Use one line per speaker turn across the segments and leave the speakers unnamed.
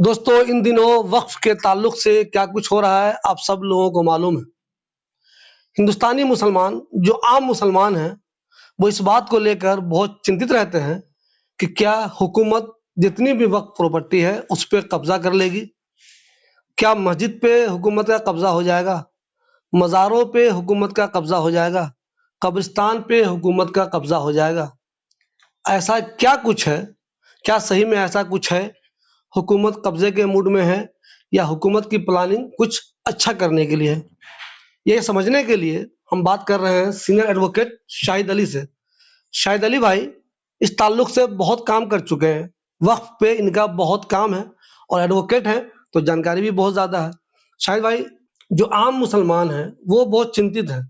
दोस्तों, इन दिनों वक्फ के ताल्लुक से क्या कुछ हो रहा है आप सब लोगों को मालूम है। हिंदुस्तानी मुसलमान जो आम मुसलमान हैं वो इस बात को लेकर बहुत चिंतित रहते हैं कि क्या हुकूमत जितनी भी वक्फ प्रॉपर्टी है उस पर कब्जा कर लेगी। क्या मस्जिद पे हुकूमत का कब्जा हो जाएगा, मज़ारों पे हुकूमत का कब्जा हो जाएगा, कब्रिस्तान पे हुकूमत का कब्जा हो जाएगा। ऐसा क्या कुछ है? क्या सही में ऐसा कुछ है? हुकूमत कब्जे के मूड में है या हुकूमत की प्लानिंग कुछ अच्छा करने के लिए है? ये समझने के लिए हम बात कर रहे हैं सीनियर एडवोकेट शाहिद अली से। शाहिद अली भाई इस ताल्लुक से बहुत काम कर चुके हैं, वक्फ पे इनका बहुत काम है और एडवोकेट हैं तो जानकारी भी बहुत ज़्यादा है। शाहिद भाई, जो आम मुसलमान हैं वो बहुत चिंतित है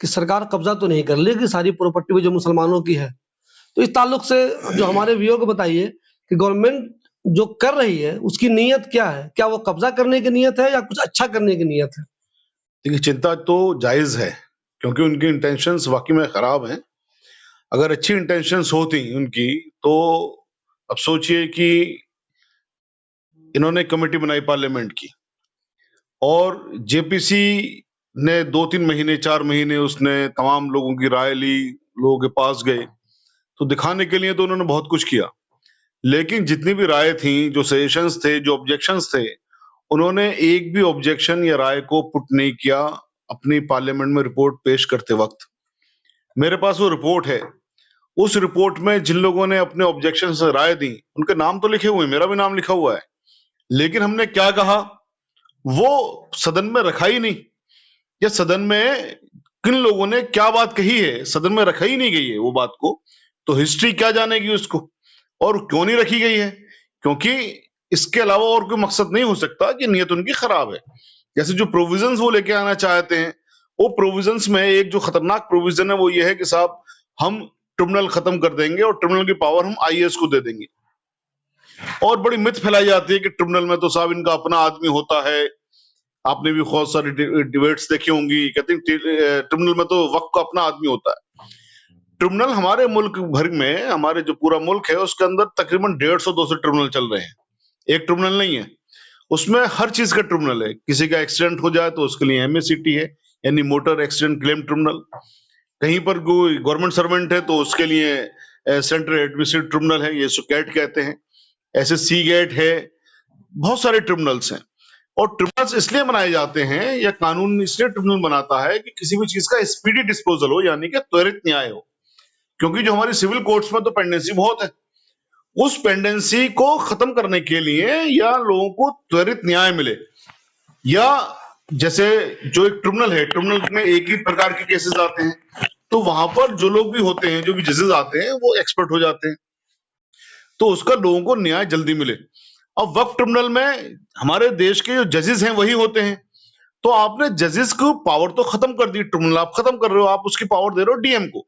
कि सरकार कब्जा तो नहीं कर लेगी सारी प्रॉपर्टी पे जो मुसलमानों की है। तो इस ताल्लुक से जो हमारे व्यूअर को बताइए कि गवर्नमेंट जो कर रही है उसकी नीयत क्या है? क्या वो कब्जा करने की नीयत है या कुछ अच्छा करने की नीयत है?
देखिए, चिंता तो जायज है क्योंकि उनकी इंटेंशंस वाकई में खराब हैं। अगर अच्छी इंटेंशंस होती उनकी तो अब सोचिए कि इन्होंने कमेटी बनाई पार्लियामेंट की और जेपीसी ने 2-3 महीने 4 महीने उसने तमाम लोगों की राय ली, लोगों के पास गए तो दिखाने के लिए तो उन्होंने बहुत कुछ किया। लेकिन जितनी भी राय थी, जो सजेशंस थे, जो ऑब्जेक्शंस थे, उन्होंने एक भी ऑब्जेक्शन या राय को पुट नहीं किया अपनी पार्लियामेंट में रिपोर्ट पेश करते वक्त। मेरे पास वो रिपोर्ट है। उस रिपोर्ट में जिन लोगों ने अपने ऑब्जेक्शन से राय दी उनके नाम तो लिखे हुए हैं, मेरा भी नाम लिखा हुआ है, लेकिन हमने क्या कहा वो सदन में रखा ही नहीं। या सदन में किन लोगों ने क्या बात कही है सदन में रखा ही नहीं गई है वो बात को, तो हिस्ट्री क्या जानेगी उसको। और क्यों नहीं रखी गई है? क्योंकि इसके अलावा और कोई मकसद नहीं हो सकता कि नीयत उनकी खराब है। जैसे जो प्रोविजंस वो लेके आना चाहते हैं, वो प्रोविजंस में एक जो खतरनाक प्रोविजन है वो ये है कि साहब हम ट्रिब्यूनल खत्म कर देंगे और ट्रिब्यूनल की पावर हम आईएएस को दे देंगे। और बड़ी मिथ फैलाई जाती है कि ट्रिब्यूनल में तो साहब इनका अपना आदमी होता है। आपने भी बहुत सारी डिबेट्स देखी होंगी, कहते हैं ट्रिब्यूनल में तो वक्त का अपना आदमी होता है। ट्रिब्यूनल हमारे मुल्क भर में, हमारे जो पूरा मुल्क है उसके अंदर तकरीबन 150-200 ट्रिब्यूनल चल रहे हैं। एक ट्रिब्यूनल नहीं है, उसमें हर चीज का ट्रिब्यूनल है। किसी का एक्सीडेंट हो जाए तो उसके लिए एमएसीटी है, यानी मोटर एक्सीडेंट क्लेम ट्रिब्यूनल। कहीं पर कोई गवर्नमेंट सर्वेंट है तो उसके लिए सेंट्रल एडमिनिस्ट्रेटिव ट्रिब्यूनल है, ये कैट कहते हैं। ऐसे सी गेट है, बहुत सारे ट्रिब्यूनल्स हैं। और ट्रिब्यूनल्स इसलिए बनाए जाते हैं या कानून इसलिए ट्रिब्यूनल बनाता है कि किसी भी चीज का स्पीडी डिस्पोजल हो, यानी कि त्वरित न्याय हो। क्योंकि जो हमारी सिविल कोर्ट्स में तो पेंडेंसी बहुत है, उस पेंडेंसी को खत्म करने के लिए या लोगों को त्वरित न्याय मिले, या जैसे जो एक ट्रिब्यूनल है, ट्रिब्यूनल में एक ही प्रकार के केसेस आते हैं तो वहां पर जो लोग भी होते हैं, जो भी जजेस आते हैं वो एक्सपर्ट हो जाते हैं, तो उसका लोगों को न्याय जल्दी मिले। अब वक्फ ट्रिब्यूनल में हमारे देश के जो जजेस हैं वही होते हैं, तो आपने जजेस को पावर तो खत्म कर दी, ट्रिब्यूनल आप खत्म कर रहे हो, आप उसकी पावर दे रहे हो डीएम को।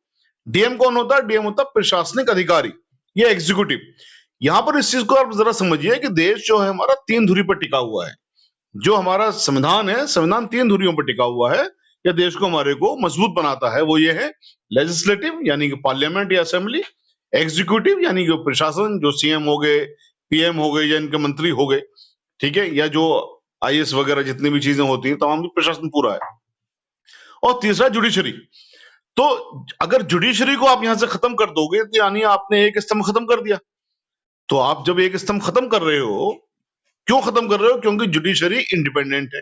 डीएम कौन होता है? डीएम होता है प्रशासनिक अधिकारी या एग्जीक्यूटिव। यहां पर इस चीज को आप जरा समझिए कि देश जो है हमारा 3 धुरी पर टिका हुआ है। जो हमारा संविधान है, संविधान 3 धुरियों पर टिका हुआ है। या देश को हमारे को मजबूत बनाता है वो ये है लेजिस्लेटिव यानी कि पार्लियामेंट या असेंबली, एग्जीक्यूटिव यानी कि प्रशासन, जो सीएम हो गए, पीएम हो गए या इनके मंत्री हो गए, ठीक है, या जो आईएएस वगैरह जितनी भी चीजें होती हैं तमाम प्रशासन पूरा है। और तीसरा जुडिशरी। तो अगर जुडिशरी को आप यहां से खत्म कर दोगे तो यानी आपने एक स्तंभ खत्म कर दिया। तो आप जब एक स्तंभ खत्म कर रहे हो, क्यों खत्म कर रहे हो? क्योंकि जुडिशरी इंडिपेंडेंट है।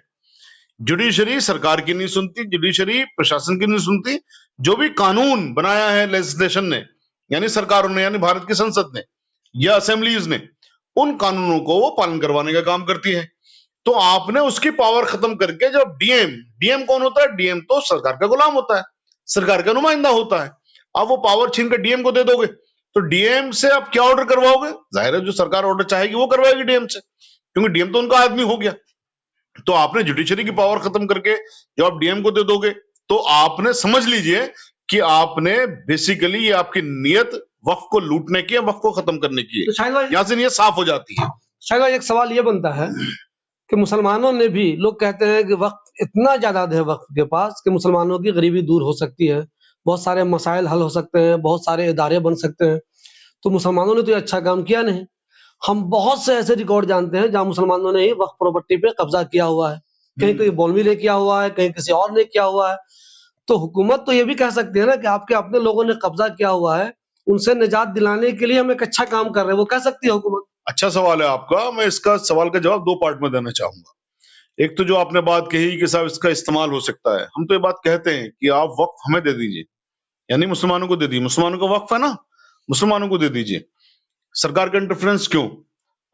जुडिशरी सरकार की नहीं सुनती, जुडिशरी प्रशासन की नहीं सुनती। जो भी कानून बनाया है लेजिस्लेशन ने, यानी सरकारों ने, यानी भारत की संसद ने या असेंबलीज ने, उन कानूनों को वो पालन करवाने का काम करती है। तो आपने उसकी पावर खत्म करके जब डीएम कौन होता है? डीएम तो सरकार का गुलाम होता है, सरकार का नुमाइंदा होता है। आप वो पावर छीन कर डीएम को दे दोगे तो डीएम से आप क्या ऑर्डर करवाओगे? जाहिर है जो सरकार ऑर्डर चाहेगी वो करवाएगी डीएम से, क्योंकि डीएम तो उनका आदमी हो गया। तो आपने जुडिशरी की पावर खत्म करके जब आप डीएम को दे दोगे तो आपने, समझ लीजिए कि आपने बेसिकली, ये आपकी नीयत वक्फ को लूटने की है, वक्फ को खत्म करने की है।
तो शायद भाई,
यहां से नीयत साफ हो जाती है।
शायद भाई एक सवाल ये बनता है कि मुसलमानों ने भी, लोग कहते हैं कि वक्त इतना ज्यादा है वक्त के पास कि मुसलमानों की गरीबी दूर हो सकती है, बहुत सारे मसाइल हल हो सकते हैं, बहुत सारे इदारे बन सकते हैं। तो मुसलमानों ने तो ये अच्छा काम किया नहीं। हम बहुत से ऐसे रिकॉर्ड जानते हैं जहाँ मुसलमानों ने ही वक्फ प्रॉपर्टी पे कब्जा किया हुआ है, कहीं कोई मौलवी ने किया हुआ है, कहीं किसी और ने किया हुआ है। तो हुकूमत तो ये भी कह सकती है ना कि आपके अपने लोगों ने कब्जा किया हुआ है, उनसे निजात दिलाने के लिए हम एक अच्छा काम कर रहे हैं, वो कह सकती है हुकूमत।
अच्छा सवाल है आपका। मैं इसका सवाल का जवाब 2 पार्ट में देना चाहूंगा। एक तो जो आपने बात कही कि साहब इसका इस्तेमाल हो सकता है, हम तो ये बात कहते हैं कि आप वक्फ हमें दे दीजिए, यानी मुसलमानों को दे दीजिए। मुसलमानों का वक्फ है ना, मुसलमानों को दे दीजिए। सरकार का इंटरफेरेंस क्यों?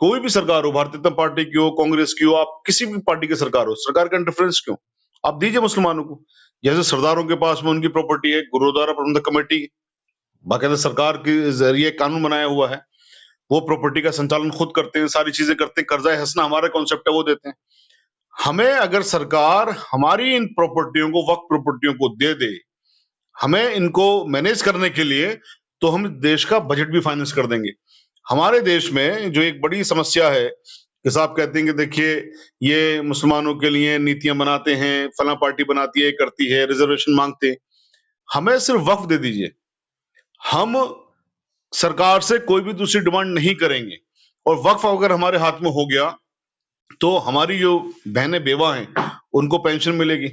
कोई भी सरकार हो, भारतीय जनता पार्टी की हो, कांग्रेस की हो, आप किसी भी पार्टी की सरकार हो, सरकार का इंटरफेरेंस क्यों? आप दीजिए मुसलमानों को। जैसे सरदारों के पास में उनकी प्रॉपर्टी है, गुरुद्वारा प्रबंधक कमेटी बाकायदा सरकार के जरिए कानून बनाया हुआ है, वो प्रॉपर्टी का संचालन खुद करते हैं, सारी चीजें करते हैं। कर्जा हंसना हमारा कॉन्सेप्ट है, वो देते हैं। हमें अगर सरकार हमारी इन प्रॉपर्टियों को, वक्फ प्रॉपर्टियों को दे दे, हमें इनको मैनेज करने के लिए, तो हम देश का बजट भी फाइनेंस कर देंगे। हमारे देश में जो एक बड़ी समस्या है कि साहब कहते हैं कि देखिए ये मुसलमानों के लिए नीतियां बनाते हैं, फला पार्टी बनाती है, करती है, रिजर्वेशन मांगते हैं। हमें सिर्फ वक्फ दे दीजिए, हम सरकार से कोई भी दूसरी डिमांड नहीं करेंगे। और वक्फ अगर हमारे हाथ में हो गया तो हमारी जो बहनें बेवा हैं उनको पेंशन मिलेगी,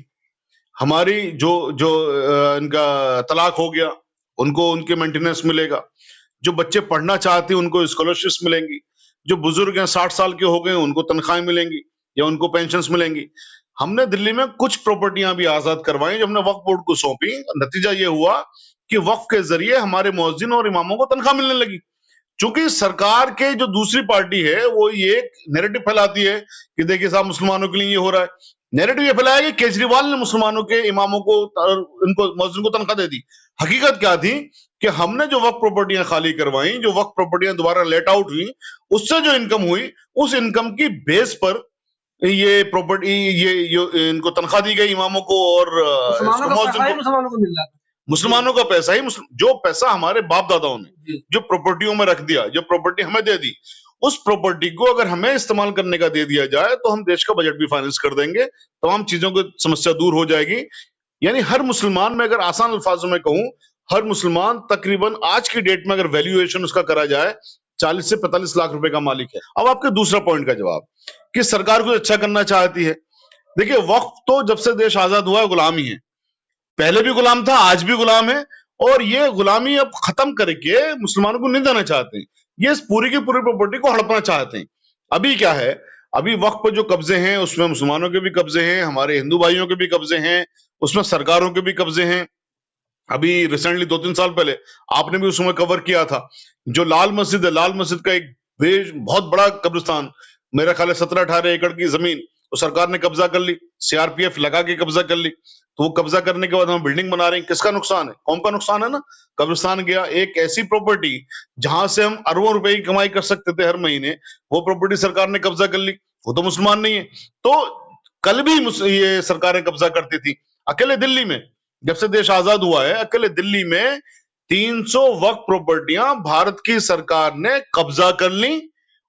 हमारी जो जो इनका तलाक हो गया उनको उनके मेंटेनेंस मिलेगा, जो बच्चे पढ़ना चाहते हैं उनको स्कॉलरशिप्स मिलेंगी, जो बुजुर्ग हैं 60 साल के हो गए उनको तनख्वाहें मिलेंगी या उनको पेंशन्स मिलेंगी। हमने दिल्ली में कुछ प्रॉपर्टियां भी आजाद करवाई जो हमने वक्फ बोर्ड को सौंपी। नतीजा ये हुआ कि वक्फ के जरिए हमारे मुअज्जिन और इमामों को तनख्वाह मिलने लगी। चूंकि सरकार के जो दूसरी पार्टी है वो ये नैरेटिव फैलाती है कि देखिए साहब मुसलमानों के लिए ये हो रहा है। नैरेटिव ये फैलाया कि केजरीवाल ने मुसलमानों के इमामों को, इनको मुअज्जिन को तनख्वाह दे दी। हकीकत क्या थी कि हमने जो वक्फ प्रॉपर्टियां खाली करवाई, जो वक्फ प्रॉपर्टियां दोबारा लेट आउट हुई, उससे जो इनकम हुई, उस इनकम की बेस पर ये प्रॉपर्टी, ये इनको तनख्वाह दी गई इमामों को, और
मुसलमानों को मिल रहा है।
मुसलमानों का पैसा ही, जो पैसा हमारे बाप दादाओं ने जो प्रॉपर्टियों में रख दिया, जो प्रॉपर्टी हमें दे दी, उस प्रॉपर्टी को अगर हमें इस्तेमाल करने का दे दिया जाए तो हम देश का बजट भी फाइनेंस कर देंगे, तमाम चीजों की समस्या दूर हो जाएगी। यानी हर मुसलमान, में अगर आसान अल्फाजों में कहूं, हर मुसलमान तकरीबन आज की डेट में अगर वैल्यूएशन उसका करा जाए 40 से 45 लाख रुपए का मालिक है। अब आपके दूसरा पॉइंट का जवाब कि सरकार कुछ अच्छा करना चाहती है। देखिए वक्फ तो जब से देश आजाद हुआ है गुलामी है, पहले भी गुलाम था, आज भी गुलाम है, और ये गुलामी अब खत्म करके मुसलमानों को नहीं देना चाहते हैं। ये इस पूरी की पूरी प्रॉपर्टी को हड़पना चाहते हैं। अभी क्या है, अभी वक्फ पर जो कब्जे हैं उसमें मुसलमानों के भी कब्जे हैं, हमारे हिंदू भाइयों के भी कब्जे हैं, उसमें सरकारों के भी कब्जे हैं। अभी रिसेंटली 2-3 साल पहले आपने भी उस समय कवर किया था, जो लाल मस्जिद है, लाल मस्जिद का एक बहुत बड़ा कब्रिस्तान, मेरा ख्याल है 17-18 एकड़ की जमीन, तो सरकार ने कब्जा कर ली, सीआरपीएफ लगा के कब्जा कर ली। तो वो कब्जा करने के बाद हम बिल्डिंग बना रहे हैं, किसका नुकसान है? कौम का नुकसान है ना। कब्रिस्तान गया, एक ऐसी प्रॉपर्टी जहां से हम अरबों रुपए की कमाई कर सकते थे हर महीने, वो प्रॉपर्टी सरकार ने कब्जा कर ली। वो तो मुसलमान नहीं है। तो कल भी ये सरकारें कब्जा करती थी। अकेले दिल्ली में जब से देश आजाद हुआ है, अकेले दिल्ली में 300 वक्फ प्रॉपर्टियां भारत की सरकार ने कब्जा कर ली,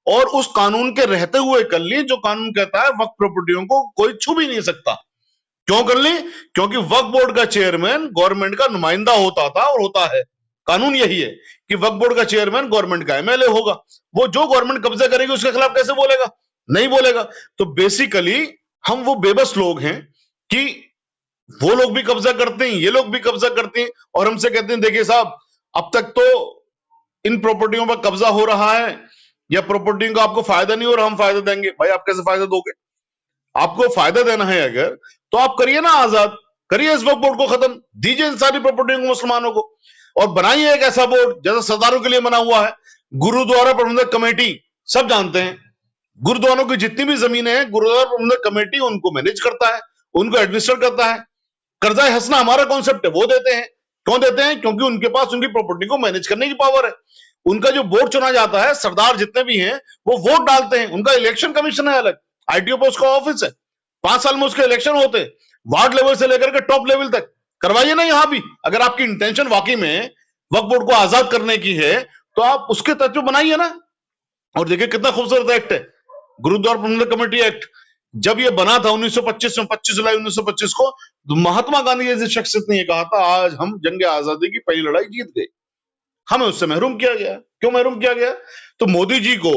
और उस कानून के रहते हुए कर ली जो कानून कहता है वक्फ प्रॉपर्टियों को कोई छू भी नहीं सकता। क्यों कर ली? क्योंकि वक्फ बोर्ड का चेयरमैन गवर्नमेंट का नुमाइंदा होता था और होता है। कानून यही है कि वक्फ बोर्ड का चेयरमैन गवर्नमेंट का एमएलए होगा। वो जो गवर्नमेंट कब्जा करेगी उसके खिलाफ कैसे बोलेगा? नहीं बोलेगा। तो बेसिकली हम वो बेबस लोग हैं कि वो लोग भी कब्जा करते हैं, ये लोग भी कब्जा करते हैं, और हमसे कहते हैं देखिए साहब अब तक तो इन प्रॉपर्टियों पर कब्जा हो रहा है, या प्रॉपर्टियों का आपको फायदा नहीं हो रहा, हम फायदा देंगे। भाई आप कैसे फायदा दोगे? आपको फायदा देना है अगर, तो आप करिए ना आजाद, करिए इस वक्फ बोर्ड को खत्म, दीजिए इन सारी प्रॉपर्टियों को मुसलमानों को, और बनाइए एक ऐसा बोर्ड जैसा सरदारों के लिए बना हुआ है। गुरुद्वारा प्रबंधक कमेटी, सब जानते हैं गुरुद्वारों की जितनी भी जमीनें हैं, गुरुद्वारा प्रबंधक कमेटी उनको मैनेज करता है, उनको एडमिनिस्टर करता है। कर्जा हंसना हमारा कॉन्सेप्ट है, वो देते हैं। क्यों देते हैं? क्योंकि उनके पास उनकी प्रॉपर्टी को मैनेज करने की पावर है। उनका जो बोर्ड चुना जाता है, सरदार जितने भी हैं वो वोट डालते हैं, उनका इलेक्शन कमीशन है अलग, आईटीओ पे उसका ऑफिस है, 5 साल में उसके इलेक्शन होते हैं, वार्ड लेवल से लेकर के टॉप लेवल तक। करवाइए ना यहां भी, अगर आपकी इंटेंशन वाकई में वक्फ बोर्ड को आजाद करने की है तो आप उसके तहत बनाइए ना। और देखिए कितना खूबसूरत एक्ट है गुरुद्वारा प्रबंधक कमेटी एक्ट। जब ये बना था 1925 में, 25 जुलाई 1925 को, तो महात्मा गांधी जैसे शख्सियत ने ये कहा था आज हम जंग आजादी की पहली लड़ाई जीत गए। हमें उससे महरूम किया गया। क्यों महरूम किया गया? तो मोदी जी को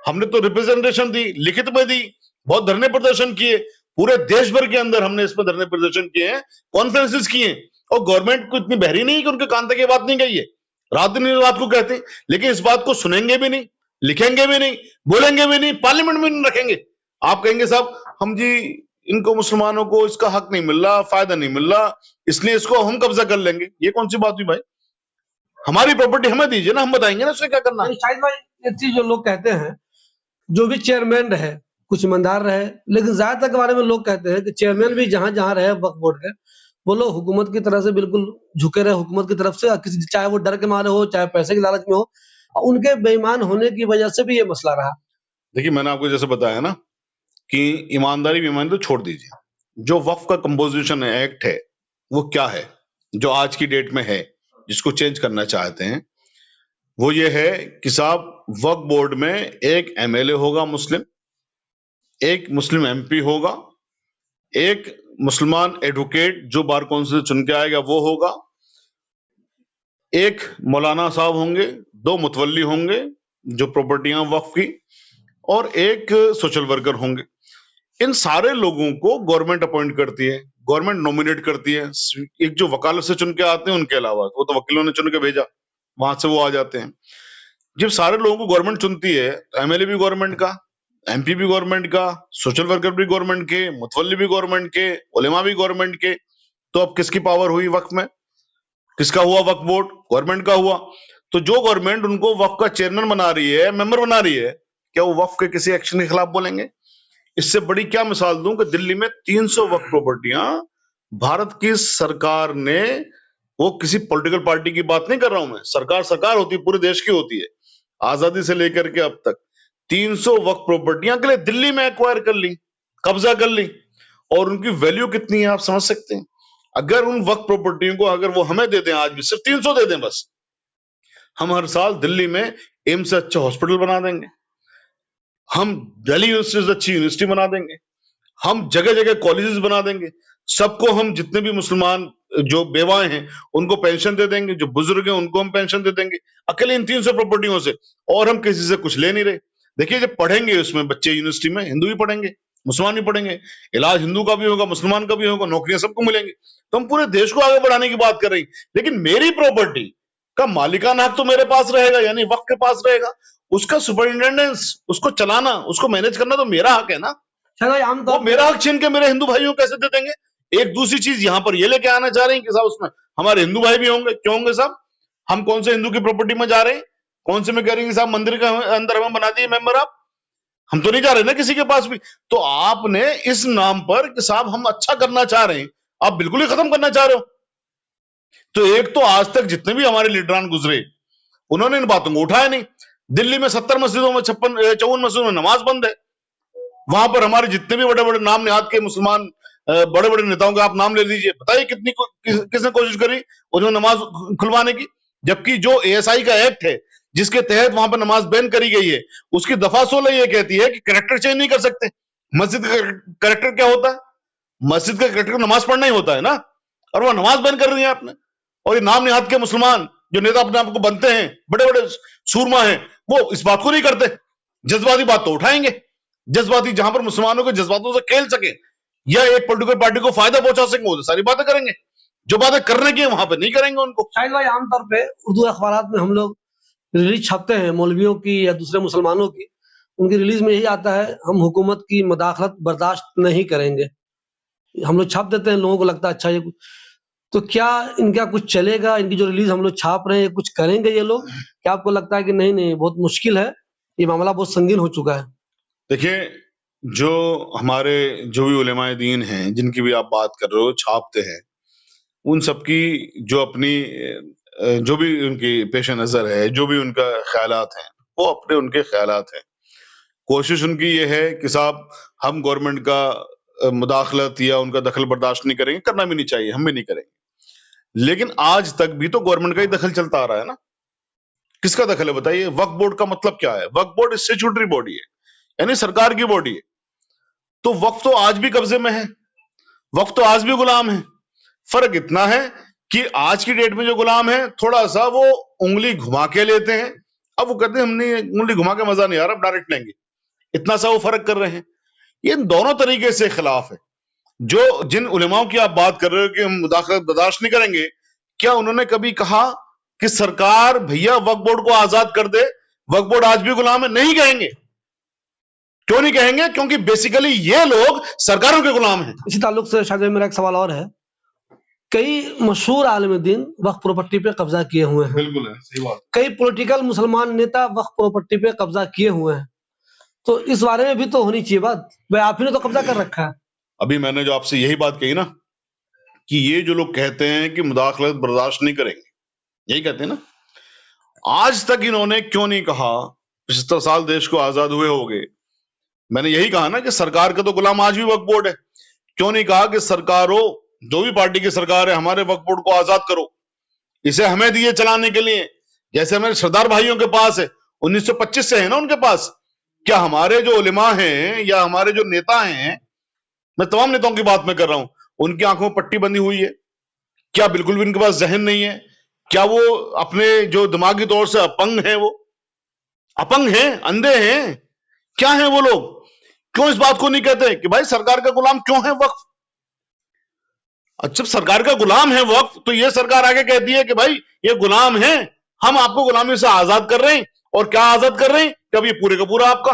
हमने तो रिप्रेजेंटेशन दी, लिखित में दी, बहुत धरने प्रदर्शन किए, पूरे देश भर के अंदर हमने इसमें धरने प्रदर्शन किए हैं, कॉन्फ्रेंसेस किए, और गवर्नमेंट को इतनी बहरी नहीं कि उनके कान तक ये बात नहीं गई है, रात दिन इस बात को कहते हैं, लेकिन इस बात को सुनेंगे भी नहीं, लिखेंगे भी नहीं, बोलेंगे भी नहीं, पार्लियामेंट में नहीं रखेंगे। आप कहेंगे साहब हम जी इनको मुसलमानों को इसका हक नहीं मिल रहा, फायदा नहीं मिल रहा, इसलिए इसको हम कब्जा कर लेंगे। ये कौन सी बात हुई भाई? हमारी प्रॉपर्टी हमें दीजिए ना, हम बताएंगे ना उससे क्या करना है।
शाहिद भाई, एक चीज जो लोग कहते हैं, जो भी चेयरमैन रहे कुछ ईमानदार रहे, लेकिन ज्यादातर के बारे में लोग कहते हैं कि चेयरमैन भी जहां जहां रहे वक्फ बोर्ड के, वो लोग हुकूमत की तरफ से बिल्कुल झुके रहे, हुकूमत की तरफ से, किसी चाहे वो डर के मारे हो, चाहे पैसे की लालच में हो, और उनके बेईमान होने की वजह से भी ये मसला रहा।
देखिए मैंने आपको जैसे बताया ना कि ईमानदारी बेईमानी तो छोड़ दीजिए, जो वक्फ का कंपोजिशन एक्ट है वो क्या है जो आज की डेट में है, जिसको चेंज करना चाहते हैं, वो ये है कि साहब वक्फ बोर्ड में एक एमएलए होगा मुस्लिम, एक मुस्लिम एमपी होगा, एक मुसलमान एडवोकेट जो बार काउंसिल चुन के आएगा वो होगा, एक मौलाना साहब होंगे, 2 मुतवल्ली होंगे जो प्रॉपर्टियां वक्फ की, और एक सोशल वर्कर होंगे। इन सारे लोगों को गवर्नमेंट अपॉइंट करती है, गवर्नमेंट नॉमिनेट करती है। एक जो वकालत से चुन के आते हैं उनके अलावा, वो तो वकीलों ने चुन के भेजा, वहां से वो आ जाते हैं। जब सारे लोगों को गवर्नमेंट चुनती है तो एमएलए भी गवर्नमेंट का, एमपी भी गवर्नमेंट का, सोशल वर्कर भी गवर्नमेंट के, मुतवल्ली भी गवर्नमेंट के, उलेमा भी गवर्नमेंट के। तो अब किसकी पावर हुई वक्फ में? किसका हुआ वक्फ बोर्ड? गवर्नमेंट का हुआ। तो जो गवर्नमेंट उनको वक्फ का चेयरमैन बना रही है, मेंबर बना रही है, क्या वो वक्फ के किसी एक्शन के खिलाफ बोलेंगे? इससे बड़ी क्या मिसाल दूं कि दिल्ली में 300 वक्फ प्रॉपर्टियां भारत की सरकार ने, वो किसी पॉलिटिकल पार्टी की बात नहीं कर रहा हूं मैं, सरकार होती है, पूरे देश की होती है, आजादी से लेकर के अब तक 300 वक्फ प्रॉपर्टियां के लिए दिल्ली में एक्वायर कर ली, कब्जा कर ली। और उनकी वैल्यू कितनी है आप समझ सकते हैं? अगर उन वक्फ प्रॉपर्टियों को अगर वो हमें दे दें, आज भी सिर्फ 300 दे दें बस, हम हर साल दिल्ली में एम्स से अच्छा हॉस्पिटल बना देंगे, हम दिल्ली यूनिवर्सिटी से अच्छी यूनिवर्सिटी बना देंगे, हम जगह जगह कॉलेजेस बना देंगे, सबको हम जितने भी मुसलमान जो बेवाएं हैं उनको पेंशन दे देंगे, जो बुजुर्ग हैं उनको हम पेंशन दे देंगे, अकेले इन 300 प्रॉपर्टियों से। और हम किसी से कुछ ले नहीं रहे। देखिए जब पढ़ेंगे उसमें बच्चे यूनिवर्सिटी में, हिंदू भी पढ़ेंगे, मुसलमान भी पढ़ेंगे, इलाज हिंदू का भी होगा, मुसलमान का भी होगा, नौकरियां सबको मिलेंगी। तो हम पूरे देश को आगे बढ़ाने की बात कर रहे हैं, लेकिन मेरी प्रॉपर्टी का मालिकाना हक तो मेरे पास रहेगा, यानी वक्त के पास रहेगा, उसका सुपरिंटेंडेंस, उसको चलाना, उसको मैनेज करना तो मेरा हक है ना। वो मेरा हक छीन के मेरे हिंदू भाइयों को कैसे दे देंगे? एक दूसरी चीज यहां पर ये लेके आना चाह रहे हैं कि साहब उसमें हमारे हिंदू भाई भी होंगे। क्यों होंगे साहब? हम कौन से हिंदू की प्रॉपर्टी में जा रहे हैं? कौन से में कह रहे हैं साहब मंदिर के अंदर हमें बना दिए मेंबर आप? हम तो नहीं जा रहे ना किसी के पास भी। तो आपने इस नाम पर कि साहब हम अच्छा करना चाह रहे हैं, आप बिल्कुल ही खत्म करना चाह रहे हो। तो एक तो आज तक जितने भी हमारे लीडरान गुजरे उन्होंने इन बातों को उठाया नहीं। दिल्ली में 70 मस्जिदों में 54 मस्जिदों में नमाज बंद है। वहां पर हमारे जितने भी बड़े बड़े नाम निहाद के मुसलमान बड़े बड़े नेताओं के आप नाम ले लीजिए, बताइए किसने कोशिश करी उन्हें नमाज खुलवाने की? जबकि जो एएसआई का एक्ट है जिसके तहत वहां पर नमाज बैन करी गई है, उसकी दफा 16 ये कहती है कि कैरेक्टर चेंज नहीं कर सकते। मस्जिद का कैरेक्टर क्या होता है? मस्जिद का कैरेक्टर नमाज पढ़ना ही होता है ना, और वो नमाज बैन कर रही है आपने। और ये नाम निहाद के मुसलमान जो नेता अपने आप को बनते हैं, बड़े बड़े सूरमा हैं, वो इस बात को नहीं करते। जज्बाती बात तो उठाएंगे, जज्बाती जहां पर मुसलमानों के जज्बातों से खेल सके या एक पॉलिटिकल पार्टी को फायदा पहुंचा सके, वो सारी बातें करेंगे। जो बातें करने की वहां पर नहीं करेंगे उनको।
शाहिद भाई, आमतौर पे उर्दू अखबारात में हम लोग रिलीज छपते हैं मौलवियों की या दूसरे मुसलमानों की, उनकी रिलीज में यही आता है, हम हुकूमत की मदाखलत बर्दाश्त नहीं करेंगे। हम लोग छाप देते हैं, लोगों को लगता है अच्छा ये तो क्या इनका कुछ चलेगा? इनकी जो रिलीज हम लोग छाप रहे हैं, कुछ करेंगे ये लोग? क्या आपको लगता है कि नहीं नहीं बहुत मुश्किल है, ये मामला बहुत संगीन हो चुका है?
देखिए जो हमारे जो भी उलेमाए दीन हैं जिनकी भी आप बात कर रहे हो छापते हैं, उन सबकी जो अपनी जो भी उनकी पेश नजर है, जो भी उनका ख्यालात हैं, वो अपने उनके ख्यालात हैं। कोशिश उनकी ये है कि साहब हम गवर्नमेंट का मुदाखलत या उनका दखल बर्दाश्त नहीं करेंगे, करना भी नहीं चाहिए, हम भी नहीं करेंगे। लेकिन आज तक भी तो गवर्नमेंट का ही दखल चलता आ रहा है ना। किसका दखल है बताइए? वक्फ बोर्ड का मतलब क्या है? वक्फ बोर्ड स्टैट्यूटरी बॉडी है, यानी सरकार की बॉडी है। तो वक्फ तो आज भी कब्जे में है, वक्फ तो आज भी गुलाम है। फर्क इतना है कि आज की डेट में जो गुलाम है थोड़ा सा वो उंगली घुमा के लेते हैं, अब वो कहते हैं हमने उंगली घुमा के मजा नहीं आ रहा, अब डायरेक्ट लेंगे, इतना सा वो फर्क कर रहे हैं। ये दोनों तरीके से खिलाफ है। जो जिन उलेमाओं की आप बात कर रहे हो कि हम मुदाखलत बर्दाश्त नहीं करेंगे, क्या उन्होंने कभी कहा कि सरकार भैया वक्फ बोर्ड को आजाद कर दे, वक्फ बोर्ड आज भी गुलाम है? नहीं कहेंगे। क्यों नहीं कहेंगे? क्योंकि बेसिकली ये लोग सरकारों के गुलाम हैं।
इसी ताल्लुक से शायद मेरा एक सवाल और है, कई मशहूर आलिम दीन वक्फ प्रॉपर्टी पे कब्जा किए हुए हैं।
बिल्कुल है, सही बात।
कई पॉलिटिकल मुसलमान नेता वक्फ प्रॉपर्टी पे कब्जा किए हुए हैं, तो इस बारे में भी तो होनी चाहिए बात। भाई आप ही ने तो कब्जा कर रखा है।
अभी मैंने जो आपसे यही बात कही ना कि ये जो लोग कहते हैं कि मुदाखलत बर्दाश्त नहीं करेंगे, यही कहते हैं ना, आज तक इन्होंने क्यों नहीं कहा 75 साल देश को आजाद हुए हो गए, मैंने यही कहा ना कि सरकार का तो गुलाम आज भी वक्फ बोर्ड है। क्यों नहीं कहा कि सरकारों, जो भी पार्टी की सरकार है, हमारे वक्फ बोर्ड को आजाद करो, इसे हमें दिए चलाने के लिए, जैसे हमारे सरदार भाइयों के पास है, 1925 से है ना उनके पास। क्या हमारे जो उलेमा हैं या हमारे जो नेता हैं, मैं तमाम नेताओं की बात में कर रहा हूं, उनकी आंखों में पट्टी बंधी हुई है? क्या बिल्कुल भी उनके पास जहन नहीं है? क्या वो अपने जो दिमागी तौर से अपंग है, वो अपंग हैं, अंधे हैं, क्या है वो लोग? क्यों इस बात को नहीं कहते कि भाई सरकार का गुलाम क्यों है वक्फ? अच्छा, सरकार का गुलाम है वक्फ, तो ये सरकार आगे कहती है कि भाई ये गुलाम है, हम आपको गुलामी से आजाद कर रहे हैं। और क्या आजाद कर रहे हैं? कब ये पूरे का पूरा आपका।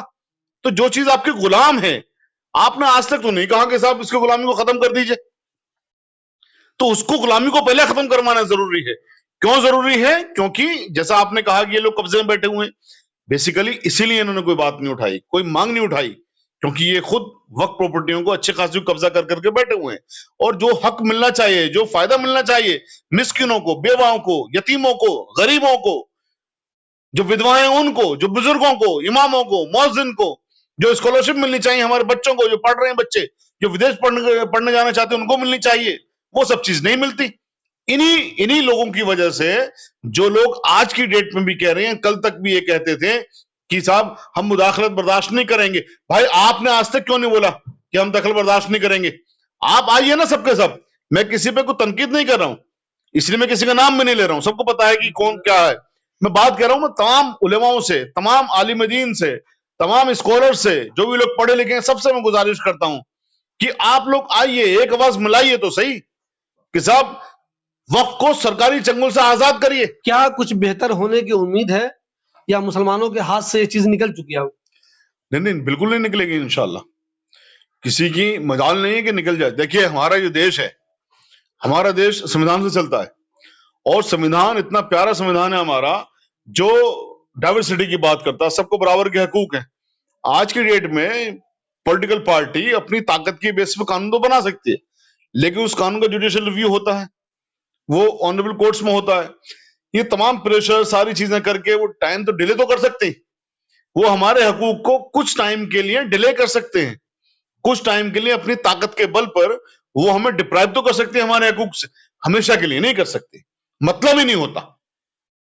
तो जो चीज आपके गुलाम है, आपने आज तक तो नहीं कहा कि साहब इसकी गुलामी को खत्म कर दीजिए, तो उसको गुलामी को पहले खत्म करवाना जरूरी है। क्यों जरूरी है? क्योंकि जैसा आपने कहा कि ये लोग कब्जे में बैठे हुए हैं, बेसिकली इसीलिए इन्होंने कोई बात नहीं उठाई, कोई मांग नहीं उठाई, क्योंकि ये खुद वक्फ प्रॉपर्टियों को अच्छे खासी कब्जा कर करके बैठे हुए हैं। और जो हक मिलना चाहिए, जो फायदा मिलना चाहिए मिस्किनों को, बेवाओं को, यतीमों को, गरीबों को, जो विधवाएं उनको, जो बुजुर्गों को, इमामों को, मौजिन को, जो स्कॉलरशिप मिलनी चाहिए हमारे बच्चों को, जो पढ़ रहे हैं बच्चे, जो विदेश पढ़ने जाना चाहते हैं, उनको मिलनी चाहिए, वो सब चीज नहीं मिलती। इन्हीं लोगों की वजह से जो लोग आज की डेट में भी कह रहे हैं, कल तक भी ये कहते थे कि साहब हम मुदाखलत बर्दाश्त नहीं करेंगे। भाई आपने आज तक क्यों नहीं बोला कि हम दखल बर्दाश्त नहीं करेंगे? आप आइए ना सबके सब, मैं किसी पे कोई तनकीद नहीं कर रहा हूं, इसलिए मैं किसी का नाम भी नहीं ले रहा हूं, सबको पता है कि कौन क्या है। मैं बात कर रहा हूं, मैं तमाम उलेमाओं से, तमाम आलिम दीन से, तमाम स्कॉलर से, जो भी लोग पढ़े लिखे हैं, सबसे मैं गुजारिश करता हूं कि आप लोग आइए, एक आवाज मिलाइए तो सही कि साहब वक्फ को सरकारी चंगुल से आजाद करिए।
क्या कुछ बेहतर होने की उम्मीद है या मुसलमानों के हाथ से ये चीज निकल चुकी है?
नहीं, बिल्कुल नहीं निकलेगी इंशाल्लाह, किसी की मजाल नहीं है कि निकल जाए। देखिए हमारा जो देश है, हमारा देश संविधान से चलता है, और संविधान इतना प्यारा संविधान है हमारा, जो डाइवर्सिटी की बात करता है, सबको बराबर के हकूक है। आज की डेट में पॉलिटिकल पार्टी अपनी ताकत की बेस पे कानून तो बना सकती है, लेकिन उस कानून का जुडिशियल रिव्यू होता है, वो ऑनरेबल कोर्ट्स में होता है। ये तमाम प्रेशर, सारी चीजें करके वो टाइम तो डिले तो कर सकते हैं, वो हमारे हकूक को कुछ टाइम के लिए डिले कर सकते हैं, कुछ टाइम के लिए अपनी ताकत के बल पर वो हमें डिप्राइव तो कर सकते हैं हमारे हकूक से, हमेशा के लिए नहीं कर सकते, मतलब ही नहीं होता।